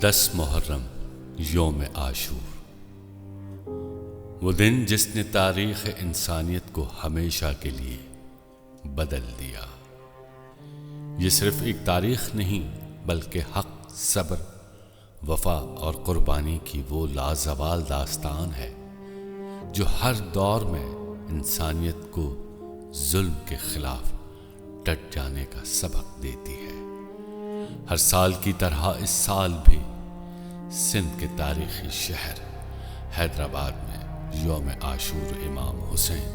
10 محرم یوم عاشور، وہ دن جس نے تاریخ انسانیت کو ہمیشہ کے لیے بدل دیا۔ یہ صرف ایک تاریخ نہیں بلکہ حق، صبر، وفا اور قربانی کی وہ لازوال داستان ہے جو ہر دور میں انسانیت کو ظلم کے خلاف ڈٹ جانے کا سبق دیتی ہے۔ ہر سال کی طرح اس سال بھی سندھ کے تاریخی شہر حیدرآباد میں یوم عاشور امام حسین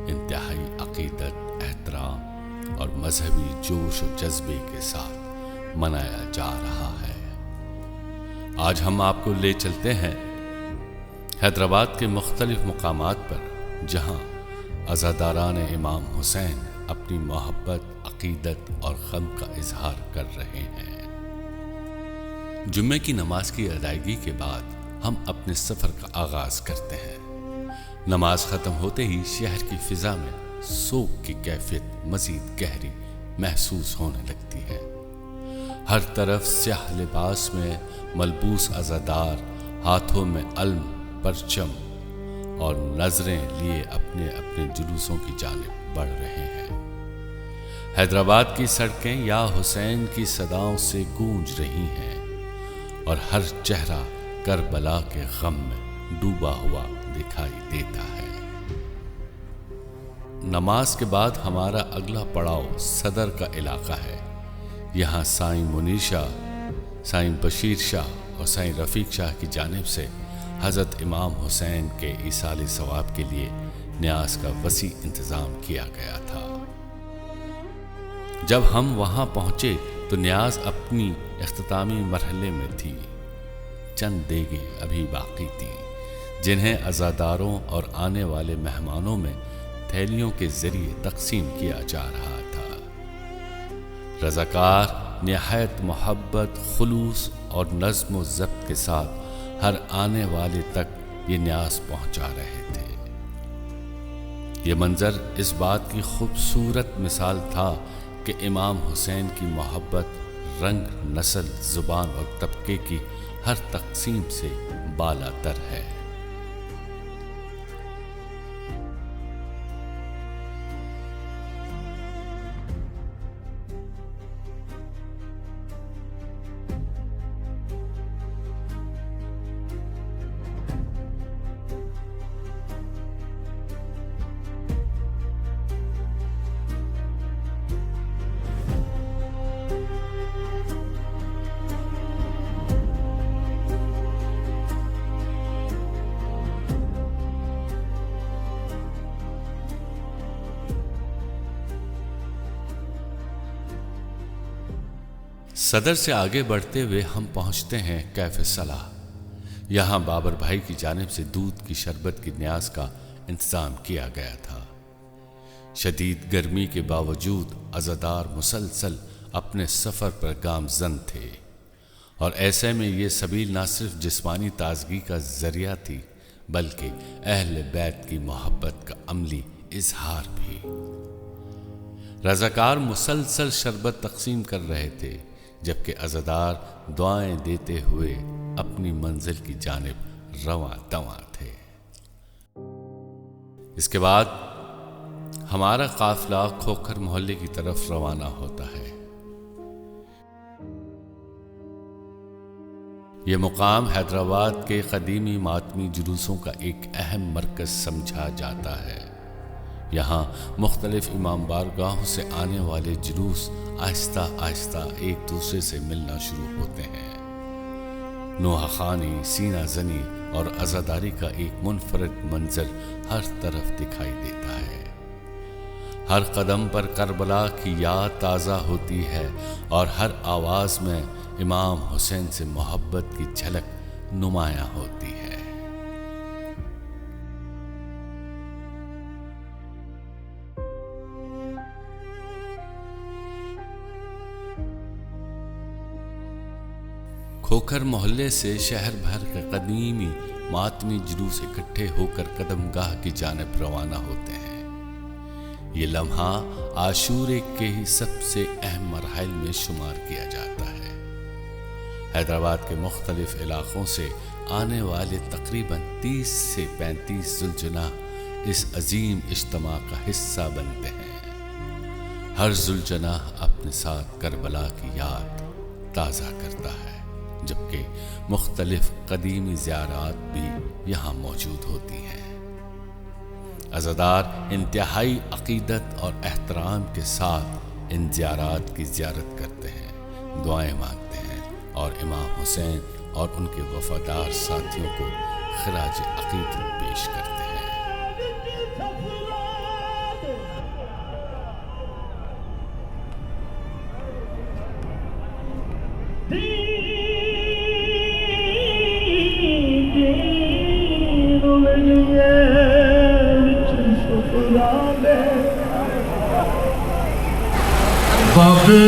انتہائی عقیدت، احترام اور مذہبی جوش و جذبے کے ساتھ منایا جا رہا ہے۔ آج ہم آپ کو لے چلتے ہیں حیدرآباد کے مختلف مقامات پر جہاں عزاداران امام حسین اپنی محبت، عقیدت اور غم کا اظہار کر رہے ہیں۔ جمعے کی نماز کی ادائیگی کے بعد ہم اپنے سفر کا آغاز کرتے ہیں۔ نماز ختم ہوتے ہی شہر کی فضا میں سوگ کی کیفیت مزید گہری محسوس ہونے لگتی ہے۔ ہر طرف سیاہ لباس میں ملبوس عزادار ہاتھوں میں علم، پرچم اور نظریں لیے اپنے اپنے جلوسوں کی جانب بڑھ رہے ہیں۔ حیدرآباد کی سڑکیں یا حسین کی صداؤں سے گونج رہی ہیں اور ہر چہرہ کربلا کے غم میں ڈوبا ہوا دکھائی دیتا ہے۔ نماز کے بعد ہمارا اگلا پڑاؤ صدر کا علاقہ ہے۔ یہاں سائیں منیر شاہ، سائیں بشیر شاہ اور سائیں رفیق شاہ کی جانب سے حضرت امام حسین کے ایصال ثواب کے لیے نیاز کا وسیع انتظام کیا گیا تھا۔ جب ہم وہاں پہنچے تو نیاز اپنی اختتامی مرحلے میں تھی۔ چند دیگیں ابھی باقی تھیں جنہیں عزاداروں اور آنے والے مہمانوں میں تھیلیوں کے ذریعے تقسیم کیا جا رہا تھا۔ رضاکار نہایت محبت، خلوص اور نظم و ضبط کے ساتھ ہر آنے والے تک یہ نیاز پہنچا رہے تھے۔ یہ منظر اس بات کی خوبصورت مثال تھا کہ امام حسین کی محبت رنگ، نسل، زبان اور طبقے کی ہر تقسیم سے بالا تر ہے۔ صدر سے آگے بڑھتے ہوئے ہم پہنچتے ہیں کیف صلاح۔ یہاں بابر بھائی کی جانب سے دودھ کی شربت کی نیاز کا انتظام کیا گیا تھا۔ شدید گرمی کے باوجود عزادار مسلسل اپنے سفر پر گامزن تھے اور ایسے میں یہ سبیل نہ صرف جسمانی تازگی کا ذریعہ تھی بلکہ اہل بیت کی محبت کا عملی اظہار بھی۔ رضاکار مسلسل شربت تقسیم کر رہے تھے جبکہ عزادار دعائیں دیتے ہوئے اپنی منزل کی جانب رواں دواں تھے۔ اس کے بعد ہمارا قافلہ کھوکھر محلے کی طرف روانہ ہوتا ہے۔ یہ مقام حیدرآباد کے قدیمی ماتمی جلوسوں کا ایک اہم مرکز سمجھا جاتا ہے۔ یہاں مختلف امام بارگاہوں سے آنے والے جلوس آہستہ آہستہ ایک دوسرے سے ملنا شروع ہوتے ہیں۔ نوحہ خوانی، سینہ زنی اور عزاداری کا ایک منفرد منظر ہر طرف دکھائی دیتا ہے۔ ہر قدم پر کربلا کی یاد تازہ ہوتی ہے اور ہر آواز میں امام حسین سے محبت کی جھلک نمایاں ہوتی ہے۔ کھوکھر محلے سے شہر بھر کے قدیمی ماتمی جلوس اکٹھے ہو کر قدم گاہ کی جانب روانہ ہوتے ہیں۔ یہ لمحہ عاشورے کے ہی سب سے اہم مراحل میں شمار کیا جاتا ہے۔ حیدرآباد کے مختلف علاقوں سے آنے والے تقریباً 30 سے 35 ذوالجناح اس عظیم اجتماع کا حصہ بنتے ہیں۔ ہر ذوالجناح اپنے ساتھ کربلا کی یاد تازہ کرتا ہے، جبکہ مختلف قدیمی زیارات بھی یہاں موجود ہوتی ہیں۔ عزادار انتہائی عقیدت اور احترام کے ساتھ ان زیارات کی زیارت کرتے ہیں، دعائیں مانگتے ہیں اور امام حسین اور ان کے وفادار ساتھیوں کو خراج عقیدت پیش کرتے ہیں۔ بابے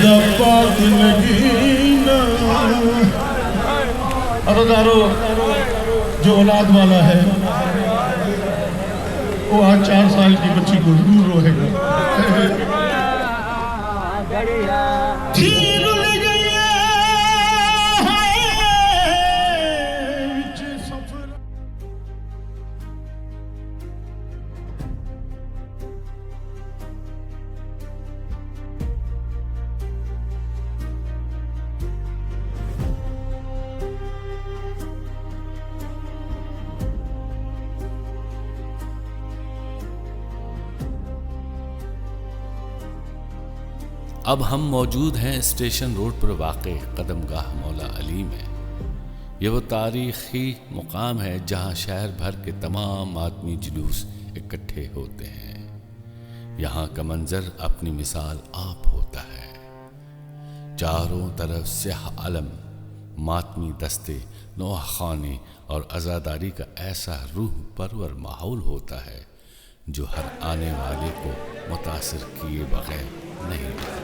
دا پاک نگینا عزادارو جو اولاد والا ہے وہ آج 4 سال کی بچی کو ضرور روئے گا۔ اب ہم موجود ہیں اسٹیشن روڈ پر واقع قدم گاہ مولا علی میں۔ یہ وہ تاریخی مقام ہے جہاں شہر بھر کے تمام آدمی جلوس اکٹھے ہوتے ہیں۔ یہاں کا منظر اپنی مثال آپ ہوتا ہے۔ چاروں طرف سیاہ علم، ماتمی دستے، نوح خانے اور عزاداری کا ایسا روح پرور ماحول ہوتا ہے جو ہر آنے والے کو متاثر کیے بغیر نہیں رہتا۔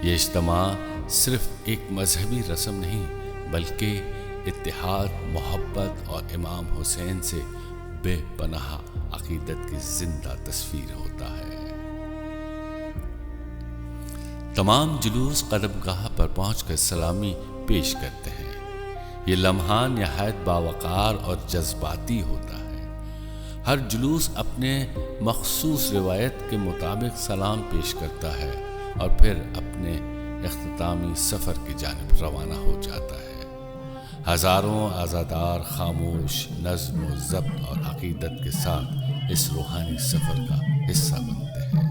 یہ اجتماع صرف ایک مذہبی رسم نہیں بلکہ اتحاد، محبت اور امام حسین سے بے پناہ عقیدت کی زندہ تصویر ہوتا ہے۔ تمام جلوس قدم گاہ پر پہنچ کر سلامی پیش کرتے ہیں۔ یہ لمحہ نہایت باوقار اور جذباتی ہوتا ہے۔ ہر جلوس اپنے مخصوص روایت کے مطابق سلام پیش کرتا ہے اور پھر اپنے اختتامی سفر کی جانب روانہ ہو جاتا ہے۔ ہزاروں عزادار خاموش، نظم و ضبط اور عقیدت کے ساتھ اس روحانی سفر کا حصہ بنتے ہیں۔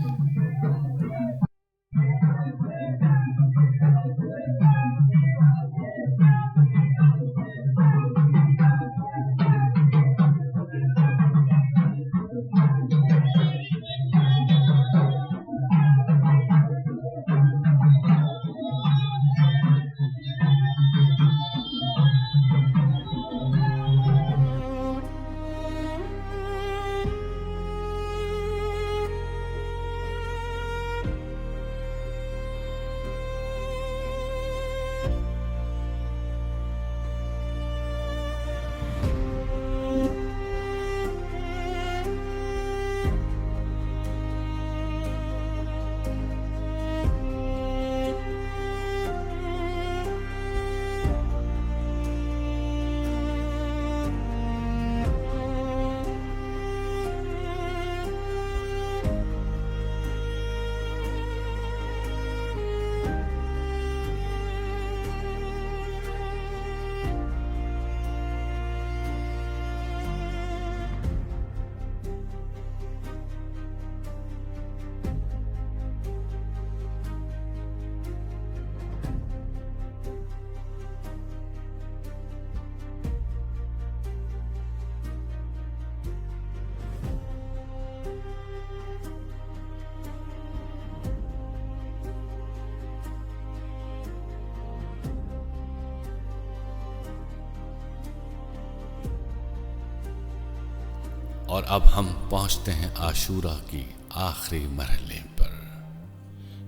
اور اب ہم پہنچتے ہیں عاشورہ کی آخری مرحلے پر۔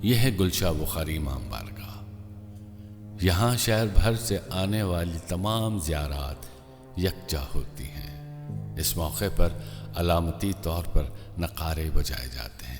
یہ ہے گلشہ بخاری امام بارگاہ۔ یہاں شہر بھر سے آنے والی تمام زیارات یکجا ہوتی ہیں۔ اس موقع پر علامتی طور پر نقارے بجائے جاتے ہیں۔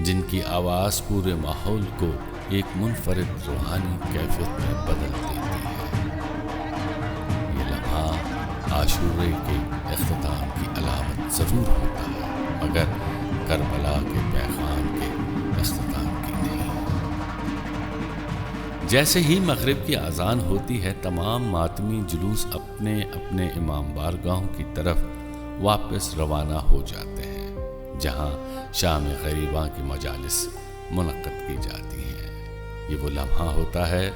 جن کی آواز پورے ماحول کو ایک منفرد روحانی کیفیت میں بدل دیتی ہے۔ یہ لمحہ عاشورے کے اختتام کی علامت ضرور ہوتا ہے، مگر کربلا کے پیغام کے اختتام کی نہیں۔ جیسے ہی مغرب کی اذان ہوتی ہے، تمام ماتمی جلوس اپنے اپنے امام بارگاہوں کی طرف واپس روانہ ہو جاتے ہیں، جہاں شام غریباں کی مجالس منعقد کی جاتی ہیں۔ یہ وہ لمحہ ہوتا ہے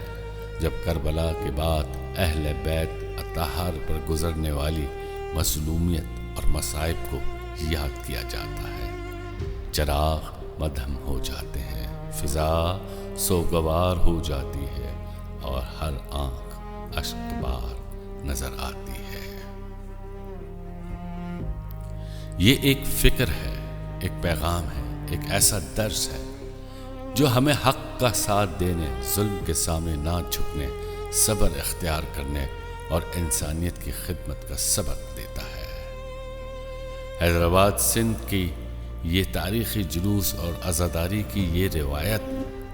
جب کربلا کے بعد اہل بیت اطہار پر گزرنے والی مظلومیت اور مصائب کو یاد کیا جاتا ہے۔ چراغ مدھم ہو جاتے ہیں، فضا سوگوار ہو جاتی ہے اور ہر آنکھ اشکبار نظر آتی ہے۔ یہ ایک فکر ہے، ایک پیغام ہے، ایک ایسا درس ہے جو ہمیں حق کا ساتھ دینے، ظلم کے سامنے نہ جھکنے، صبر اختیار کرنے اور انسانیت کی خدمت کا سبق دیتا ہے۔ حیدرآباد سندھ کی یہ تاریخی جلوس اور عزاداری کی یہ روایت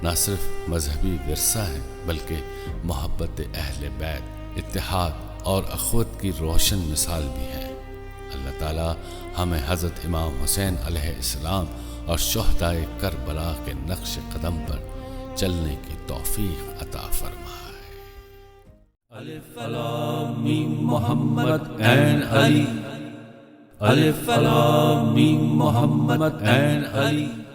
نہ صرف مذہبی ورثہ ہے، بلکہ محبت اہل بیت، اتحاد اور اخوت کی روشن مثال بھی ہے۔ اللہ تعالیٰ ہمیں حضرت امام حسین علیہ السلام اور شہدائے کربلا کے نقش قدم پر چلنے کی توفیق عطا فرمائے۔ الف لام میم محمد عین علی، الف لام میم محمد عین علی۔